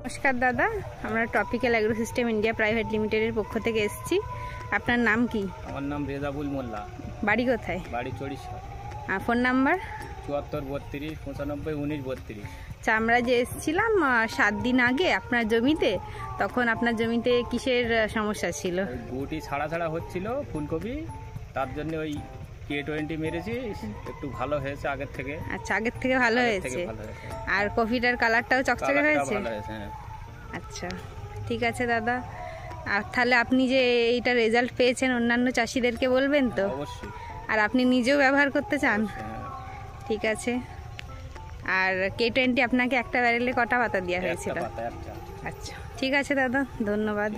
নমস্কার দাদা, আমরা tropical agro system India private লিমিটেডের পক্ষ থেকে এসেছি। আপনার নাম কি? আমার নাম রেজাবুল মোল্লা। বাড়ি কোথায়? বাড়ি চড়িষ্যা। Phone number? 74 32 95 19 32। আচ্ছা, আমরা যে এসেছিলাম 7 দিন আগে আপনার জমিতে, তখন আপনার জমিতে কিসের সমস্যা ছিল? গুটি ছাড়া ছাড়া হচ্ছিল ফুলকপি, তার জন্য ওই K20 মেরেছি, একটু ভালো হয়েছে আগের থেকে। আচ্ছা, আগের থেকে ভালো হয়েছে। আর কফিটার কালারটাও চকচকে হয়েছে। আচ্ছা, ঠিক আছে দাদা। আর তাহলে আপনি যে এইটা রেজাল্ট পেয়েছেন অন্যান্য চাষিদেরকে বলবেন তো? অবশ্যই। আর আপনি নিজেও ব্যবহার করতে চান? ঠিক আছে। আর K20 আপনাকে একটা ব্যারেলে কটা পাতা দেওয়া হয়েছিল? একটা। আচ্ছা, ঠিক আছে দাদা, ধন্যবাদ।